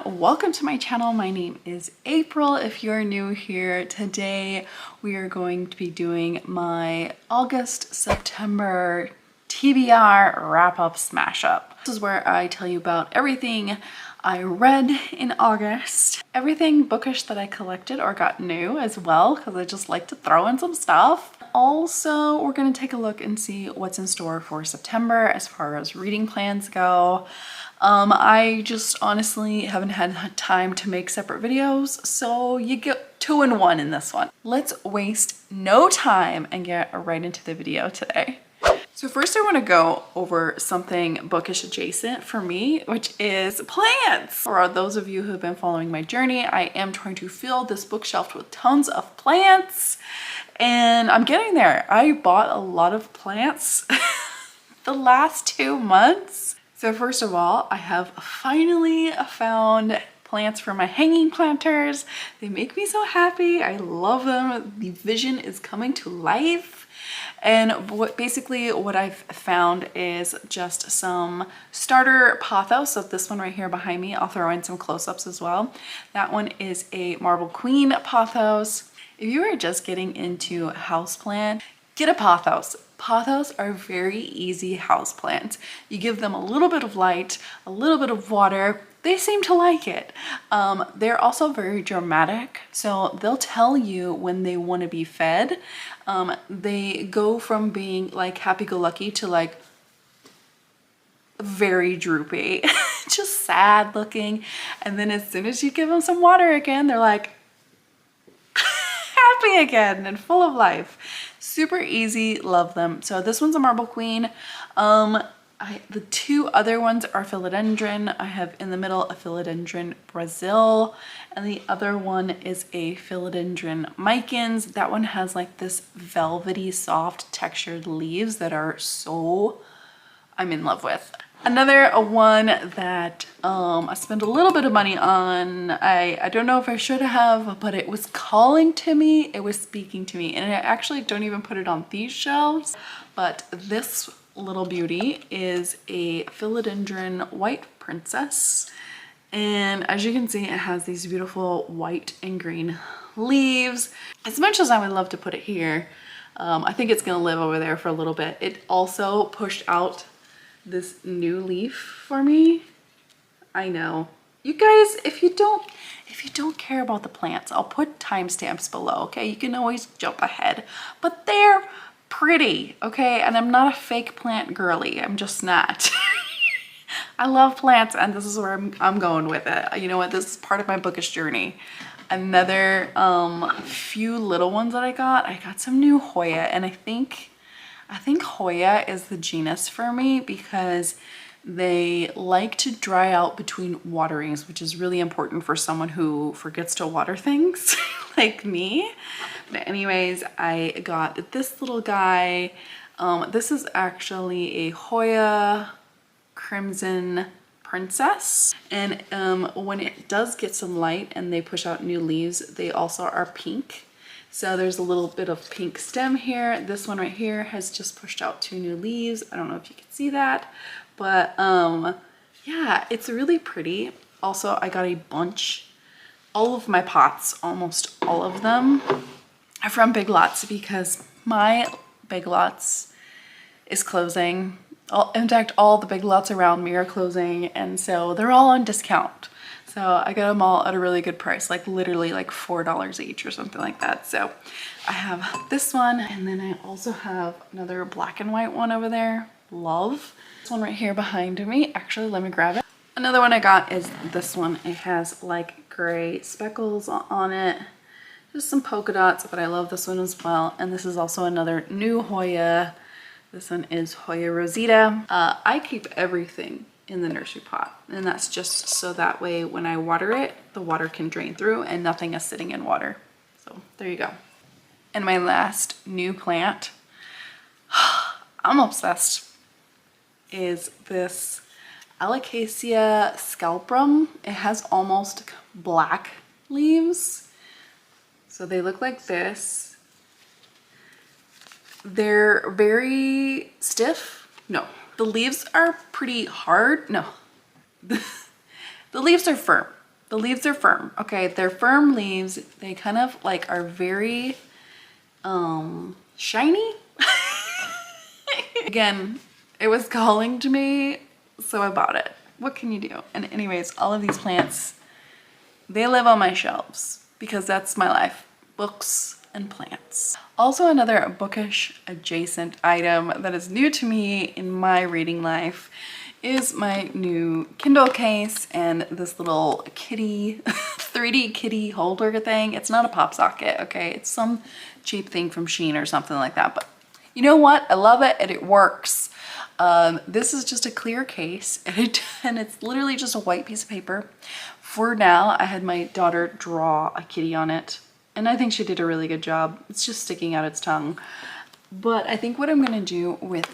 welcome to my channel. My name is April. If you're new here, today we are going to be doing my August-September TBR wrap-up smash-up. This is where I tell you about everything I read in August, everything bookish that I collected or got new as well, because I just like to throw in some stuff. Also, we're going to take a look and see what's in store for September as far as reading plans go. I just honestly haven't had time to make separate videos, so you get 2 in 1 in this one. Let's waste no time and get right into the video today. So first I want to go over something bookish adjacent for me, which is plants. For those of you who have been following my journey, I am trying to fill this bookshelf with tons of plants, and I'm getting there. I bought a lot of plants the last 2 months. So first of all, I have finally found plants for my hanging planters. They make me so happy. I love them. The vision is coming to life. And basically what I've found is just some starter pothos. So this one right here behind me, I'll throw in some close-ups as well. That one is a Marble Queen pothos. If you are just getting into houseplant, get a pothos. Pothos are very easy houseplants. You give them a little bit of light, a little bit of water, they seem to like it. They're also very dramatic, so they'll tell you when they want to be fed. They go from being like happy-go-lucky to like very droopy, just sad looking. And then as soon as you give them some water again, they're like happy again and full of life. Super easy, love them. So this one's a Marble Queen. The 2 other ones are Philodendron. I have in the middle a Philodendron Brazil, and the other one is a Philodendron Micans. That one has like this velvety, soft textured leaves that are so, I'm in love with. Another one that I spent a little bit of money on. I don't know if I should have, but it was calling to me. It was speaking to me, and I actually don't even put it on these shelves, but this little beauty is a Philodendron White Princess. And as you can see, it has these beautiful white and green leaves. As much as I would love to put it here, I think it's gonna live over there for a little bit. It also pushed out this new leaf for me. I know. You guys, if you don't care about the plants, I'll put timestamps below, okay? You can always jump ahead, but they're pretty, okay? And I'm not a fake plant girly. I'm just not. I love plants, and this is where I'm going with it. You know what? This is part of my bookish journey. Another few little ones that I got some new Hoya, and I think Hoya is the genus for me because they like to dry out between waterings, which is really important for someone who forgets to water things like me. But anyways, I got this little guy. This is actually a Hoya Crimson Princess. And when it does get some light and they push out new leaves, they also are pink. So there's a little bit of pink stem here. This one right here has just pushed out 2 new leaves. I don't know if you can see that, but yeah, it's really pretty. Also, I got a bunch, all of my pots, almost all of them are from Big Lots because my Big Lots is closing. In fact, all the Big Lots around me are closing, and so they're all on discount. So I got them all at a really good price, like literally like $4 each or something like that. So I have this one, and then I also have another black and white one over there. Love. This one right here behind me. Actually, let me grab it. Another one I got is this one. It has like gray speckles on it. Just some polka dots, but I love this one as well. And this is also another new Hoya. This one is Hoya Rosita. I keep everything in the nursery pot, and that's just so that way when I water it, the water can drain through and nothing is sitting in water. So there you go. And my last new plant, I'm obsessed, is this Alocasia scalprum. It has almost black leaves, so they look like this. They're very stiff. No, the leaves are pretty hard. No, the leaves are firm. The leaves are firm. Okay, they're firm leaves. They kind of like are very shiny. Again, it was calling to me, so I bought it. What can you do? And anyways, all of these plants, they live on my shelves because that's my life. Books and plants. Also, another bookish adjacent item that is new to me in my reading life is my new Kindle case and this little kitty, 3D kitty holder thing. It's not a pop socket, okay? It's some cheap thing from Shein or something like that, but you know what? I love it and it works. This is just a clear case and it's literally just a white piece of paper. For now, I had my daughter draw a kitty on it and I think she did a really good job. It's just sticking out its tongue. But I think what I'm gonna do with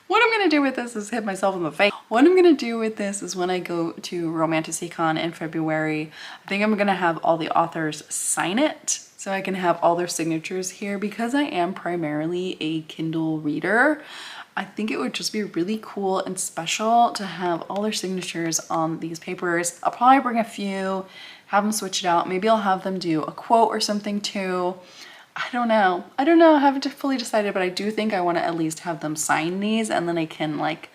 what I'm gonna do with this is hit myself in the face. What I'm gonna do with this is when I go to Romanticycon in February, I think I'm gonna have all the authors sign it so I can have all their signatures here. Because I am primarily a Kindle reader, I think it would just be really cool and special to have all their signatures on these papers. I'll probably bring a few, have them switch it out. Maybe I'll have them do a quote or something too. I don't know. I haven't fully decided, but I do think I want to at least have them sign these and then I can like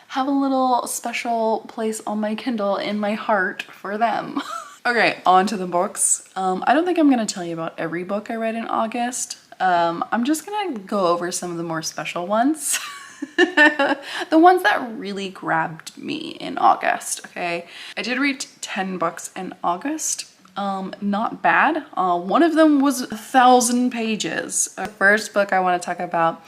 have a little special place on my Kindle in my heart for them. Okay, on to the books. I don't think I'm going to tell you about every book I read in August. I'm just going to go over some of the more special ones. The ones that really grabbed me in August, okay? I did read 10 books in August. Not bad. One of them was 1,000 pages. The first book I want to talk about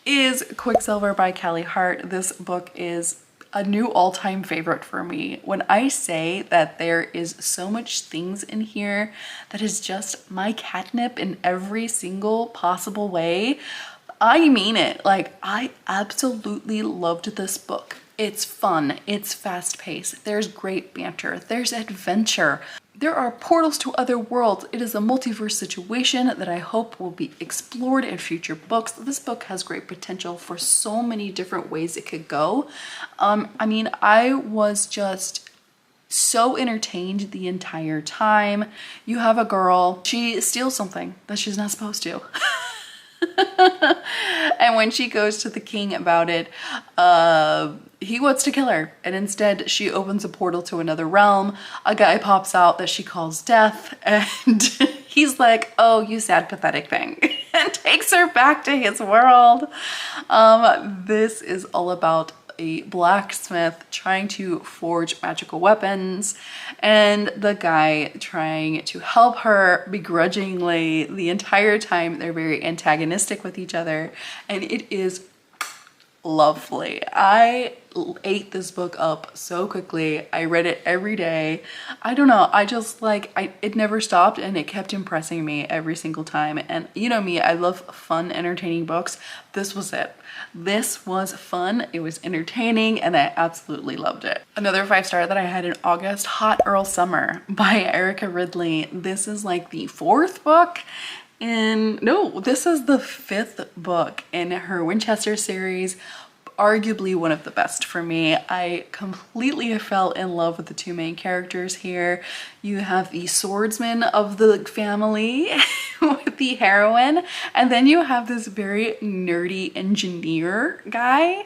is Quicksilver by Callie Hart. This book is a new all-time favorite for me. When I say that there is so much things in here that is just my catnip in every single possible way, I mean it. Like, I absolutely loved this book. It's fun, it's fast-paced, there's great banter, there's adventure. There are portals to other worlds. It is a multiverse situation that I hope will be explored in future books. This book has great potential for so many different ways it could go. I mean, I was just so entertained the entire time. You have a girl, she steals something that she's not supposed to. And when she goes to the king about it, he wants to kill her, and instead she opens a portal to another realm. A guy pops out that she calls Death, and he's like, oh, you sad pathetic thing, and takes her back to his world. This is all about a blacksmith trying to forge magical weapons and the guy trying to help her begrudgingly the entire time. They're very antagonistic with each other and it is lovely. I ate this book up so quickly. I read it every day. I don't know, I just like, it never stopped and it kept impressing me every single time. And you know me, I love fun, entertaining books. This was it. This was fun, it was entertaining, and I absolutely loved it. Another 5-star that I had in August, Hot Earl Summer by Erica Ridley. This is like the 4th book. No, this is the 5th book in her Winchester series. Arguably one of the best for me. I completely fell in love with the 2 main characters here. You have the swordsman of the family with the heroine, and then you have this very nerdy engineer guy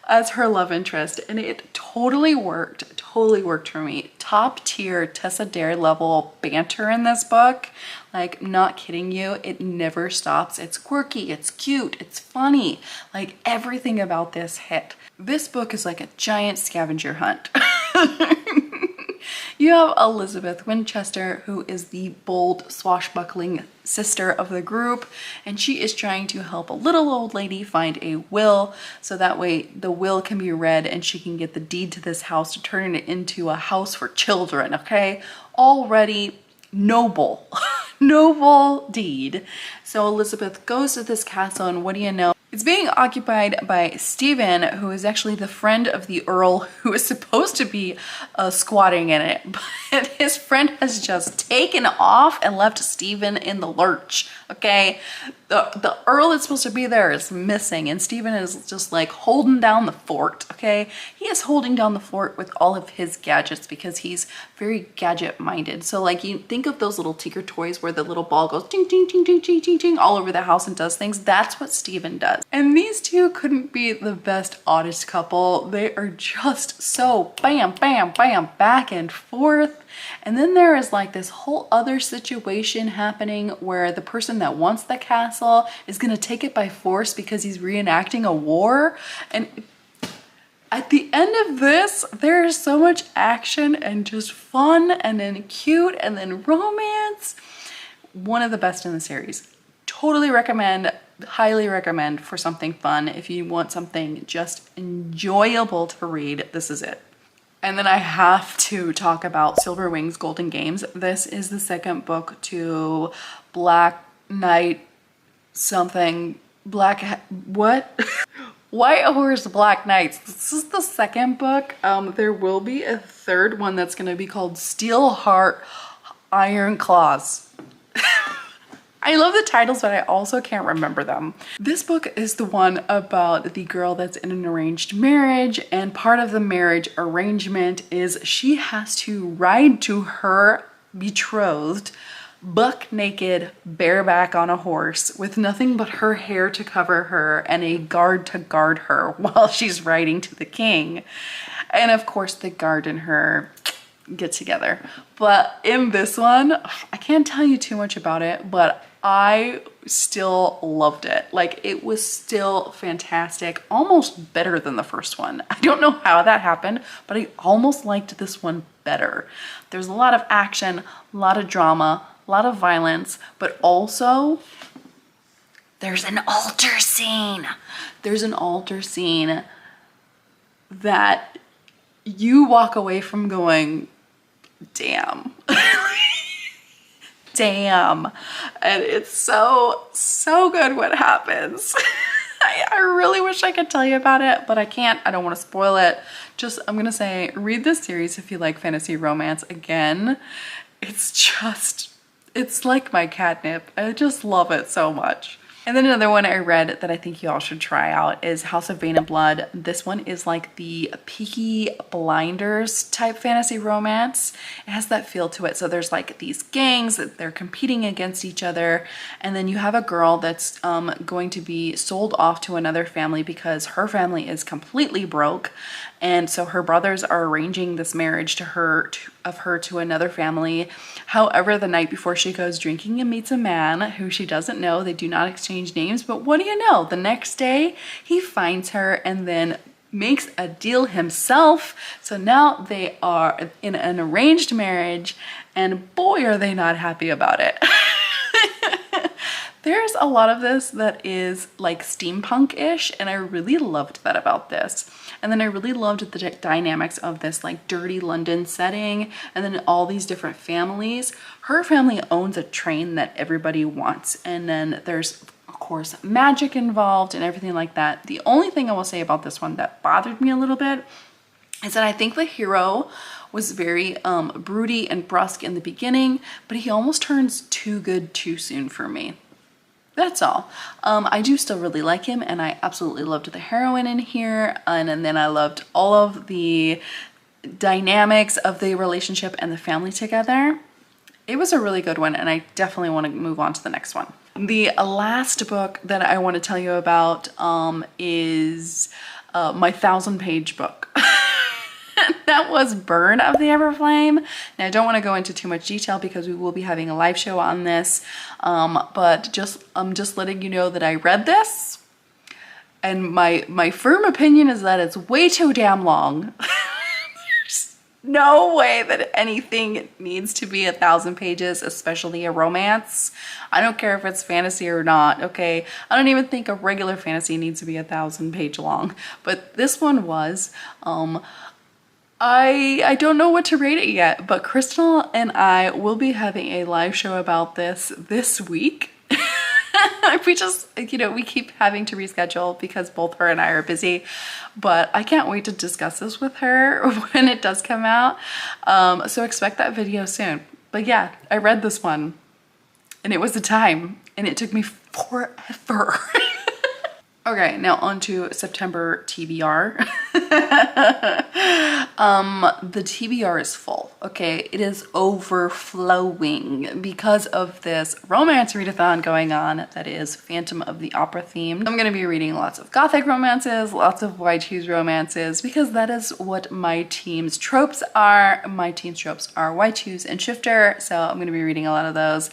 as her love interest, and it totally worked for me. Top tier Tessa Dare level banter in this book. Like, not kidding you, it never stops. It's quirky, it's cute, it's funny. Like, everything about this hit. This book is like a giant scavenger hunt. You have Elizabeth Winchester, who is the bold, swashbuckling sister of the group, and she is trying to help a little old lady find a will, so that way the will can be read and she can get the deed to this house to turn it into a house for children, okay? Already noble, noble deed. So Elizabeth goes to this castle, and what do you know? It's being occupied by Stephen, who is actually the friend of the Earl who is supposed to be squatting in it. But his friend has just taken off and left Stephen in the lurch, okay? The Earl that's supposed to be there is missing, and Stephen is just like holding down the fort, okay? He is holding down the fort with all of his gadgets because he's very gadget minded. So like you think of those little Tinker toys where the little ball goes ting, ting, ting, ting, ting, ting, ting all over the house and does things. That's what Stephen does. And these two couldn't be the best oddest couple. They are just so bam, bam, bam, back and forth. And then there is like this whole other situation happening where the person that wants the castle is gonna take it by force because he's reenacting a war. And at the end of this, there is so much action and just fun and then cute and then romance. One of the best in the series. Totally recommend, highly recommend for something fun. If you want something just enjoyable to read, this is it. And then I have to talk about Silver Wings Golden Games. This is the second book to Black Knight something, what? White Horse Black Knights. This is the second book. There will be a third one that's gonna be called Steel Heart Iron Claws. I love the titles, but I also can't remember them. This book is the one about the girl that's in an arranged marriage, and part of the marriage arrangement is she has to ride to her betrothed buck naked, bareback on a horse with nothing but her hair to cover her and a guard to guard her while she's riding to the king. And of course the guard and her get together. But in this one, I can't tell you too much about it, but I still loved it. Like, it was still fantastic, almost better than the first one. I don't know how that happened, but I almost liked this one better. There's a lot of action, a lot of drama, a lot of violence, but also there's an altar scene. There's an altar scene that you walk away from going, damn. Damn. And it's so good what happens. I really wish I could tell you about it, but I can't. I don't want to spoil it. Just, I'm gonna say, read this series if you like fantasy romance. Again, it's like my catnip. I just love it so much. And then another one I read that I think you all should try out is House of Bane and Blood. This one is like the Peaky Blinders type fantasy romance. It has that feel to it. So there's like these gangs that they're competing against each other. And then you have a girl that's going to be sold off to another family because her family is completely broke. And so her brothers are arranging this marriage to her to another family. However, the night before she goes drinking and meets a man who she doesn't know. They do not exchange names, but what do you know? The next day he finds her and then makes a deal himself. So now they are in an arranged marriage, and boy, are they not happy about it. There's a lot of this that is like steampunk-ish, and I really loved that about this. And then I really loved the dynamics of this like dirty London setting, and then all these different families. Her family owns a train that everybody wants, and then there's of course magic involved and everything like that. The only thing I will say about this one that bothered me a little bit is that I think the hero was very broody and brusque in the beginning, but he almost turns too good too soon for me. That's all. I do still really like him, and I absolutely loved the heroine in here, and then I loved all of the dynamics of the relationship and the family together. It was a really good one, and I definitely want to move on to the next one. The last book that I want to tell you about is my 1,000-page book. That was Burn of the Everflame. Now I don't want to go into too much detail because we will be having a live show on this, but I'm just letting you know that I read this, and my firm opinion is that it's way too damn long. There's no way that anything needs to be 1,000 pages, especially a romance. I don't care if it's fantasy or not, okay? I don't even think a regular fantasy needs to be 1,000-page long, but this one was. I don't know what to rate it yet, but Crystal and I will be having a live show about this week. We just, you know, we keep having to reschedule because both her and I are busy, but I can't wait to discuss this with her when it does come out. So expect that video soon. But yeah, I read this one and it was a time and it took me forever. Okay, now on to September TBR. The TBR is full, okay? It is overflowing because of this romance readathon going on that is Phantom of the Opera themed. I'm gonna be reading lots of gothic romances, lots of Y2's romances, because that is what my team's tropes are. My team's tropes are Y2's and Shifter, so I'm gonna be reading a lot of those.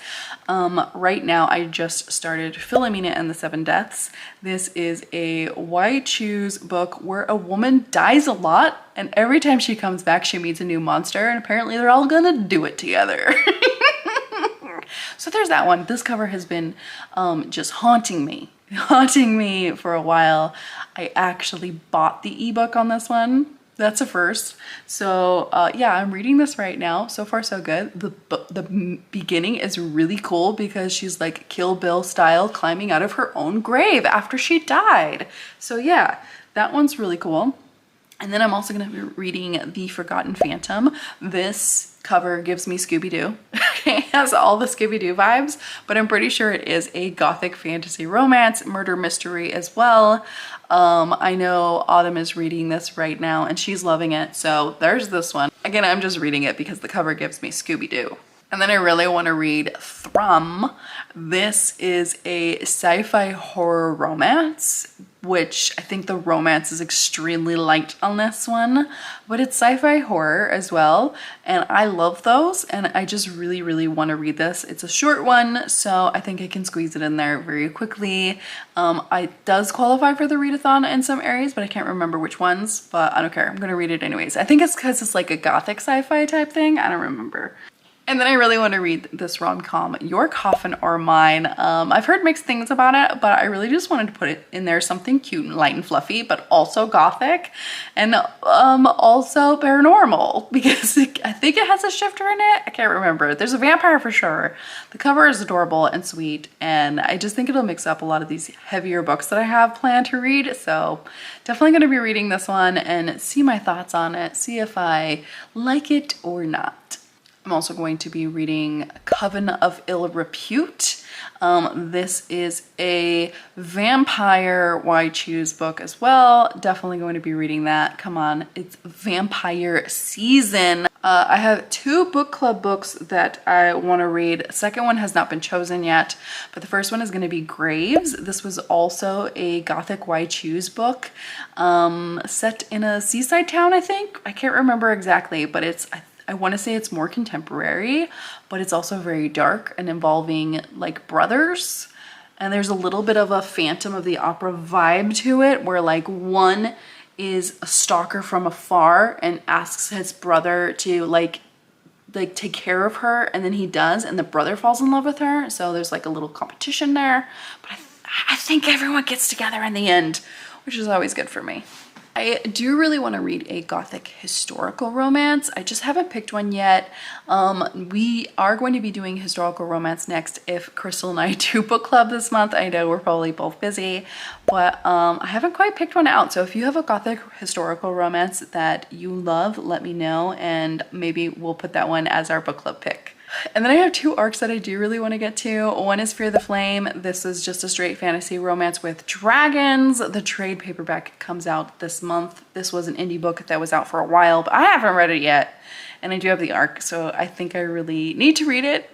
Right now, I just started Philomena and the Seven Deaths. This is a Y2's book where a woman dies a lot, and every time she comes back, she meets a new monster, and apparently they're all gonna do it together. So there's that one. This cover has been just haunting me for a while. I actually bought the ebook on this one. That's a first. So yeah, I'm reading this right now. So far so good. The beginning is really cool because she's like Kill Bill style climbing out of her own grave after she died. So yeah, that one's really cool. And then I'm also gonna be reading The Forgotten Phantom. This cover gives me Scooby-Doo. It has all the Scooby-Doo vibes, but I'm pretty sure it is a gothic fantasy romance, murder mystery as well. I know Autumn is reading this right now and she's loving it. So there's this one. Again, I'm just reading it because the cover gives me Scooby-Doo. And then I really want to read Thrum. This is a sci-fi horror romance, which I think the romance is extremely light on this one, but it's sci-fi horror as well. And I love those. And I just really, really want to read this. It's a short one, so I think I can squeeze it in there very quickly. It does qualify for the readathon in some areas, but I can't remember which ones, but I don't care. I'm going to read it anyways. I think it's because it's like a gothic sci-fi type thing. I don't remember. And then I really want to read this rom-com, Your Coffin or Mine. I've heard mixed things about it, but I really just wanted to put it in there, something cute and light and fluffy, but also gothic and also paranormal, because I think it has a shifter in it. I can't remember. There's a vampire for sure. The cover is adorable and sweet, and I just think it'll mix up a lot of these heavier books that I have planned to read. So definitely going to be reading this one and see my thoughts on it, see if I like it or not. I'm also going to be reading Coven of Ill Repute. This is a vampire Y2's book as well. Definitely going to be reading that. Come on, it's vampire season. I have 2 book club books that I want to read. The second one has not been chosen yet, but the first one is going to be Graves. This was also a gothic Y2's book set in a seaside town, I think. I can't remember exactly, but I want to say it's more contemporary, but it's also very dark and involving like brothers. And there's a little bit of a Phantom of the Opera vibe to it, where like one is a stalker from afar and asks his brother to like take care of her, and then he does, and the brother falls in love with her. So there's like a little competition there, but I think everyone gets together in the end, which is always good for me. I do really want to read a gothic historical romance. I just haven't picked one yet. We are going to be doing historical romance next if Crystal and I do book club this month. I know we're probably both busy, but I haven't quite picked one out. So if you have a gothic historical romance that you love, let me know, and maybe we'll put that one as our book club pick. And then I have 2 arcs that I do really want to get to. One is Fear the Flame. This is just a straight fantasy romance with dragons. The trade paperback comes out this month. This was an indie book that was out for a while, but I haven't read it yet. And I do have the arc, so I think I really need to read it.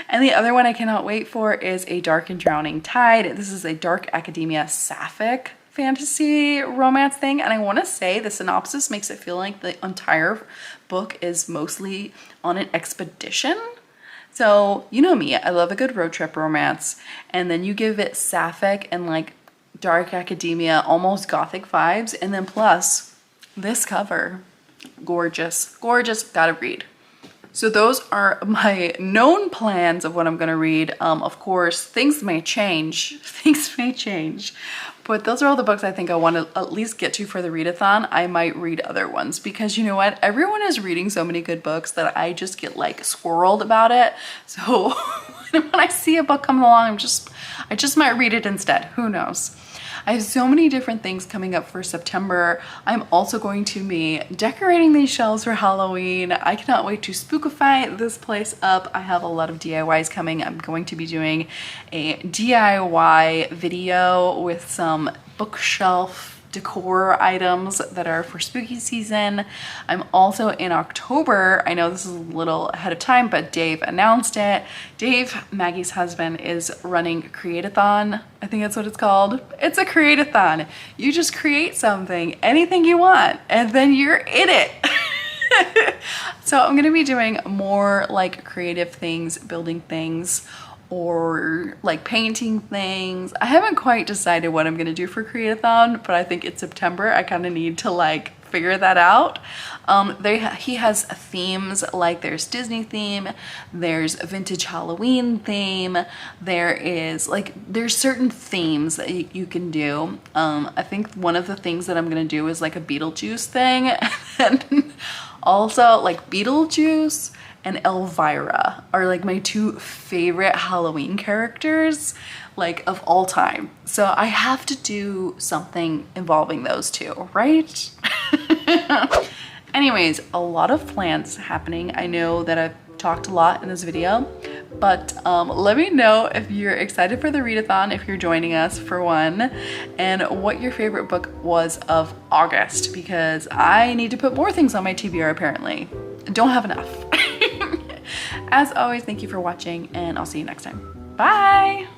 And the other one I cannot wait for is A Dark and Drowning Tide. This is a dark academia sapphic fantasy romance thing, and I want to say the synopsis makes it feel like the entire book is mostly on an expedition. So you know me, I love a good road trip romance, and then you give it sapphic and like dark academia, almost gothic vibes, and then plus this cover, gorgeous, gorgeous, gotta read. So those are my known plans of what I'm gonna read. Of course, things may change, but those are all the books I think I want to at least get to for the readathon. I might read other ones because you know what? Everyone is reading so many good books that I just get like squirreled about it. So when I see a book coming along, I just might read it instead. Who knows? I have so many different things coming up for September. I'm also going to be decorating these shelves for Halloween. I cannot wait to spookify this place up. I have a lot of DIYs coming. I'm going to be doing a DIY video with some bookshelf decor items that are for spooky season. I'm also in October, I know this is a little ahead of time, but Dave announced it. Dave, Maggie's husband, is running Create-a-thon. I think that's what it's called. It's a Create-a-thon. You just create something, anything you want, and then you're in it. So I'm gonna be doing more like creative things, building things, or like painting things. I haven't quite decided what I'm gonna do for Create-a-thon, but I think it's September. I kind of need to like figure that out. He has themes, like there's Disney theme, there's vintage Halloween theme, there's certain themes that you can do. I think one of the things that I'm gonna do is like a Beetlejuice thing, and also like Beetlejuice and Elvira are like my two favorite Halloween characters, like of all time. So I have to do something involving those two, right? Anyways, a lot of plans happening. I know that I've talked a lot in this video, but let me know if you're excited for the readathon, if you're joining us for one, and what your favorite book was of August, because I need to put more things on my TBR apparently. Don't have enough. As always, thank you for watching, and I'll see you next time. Bye!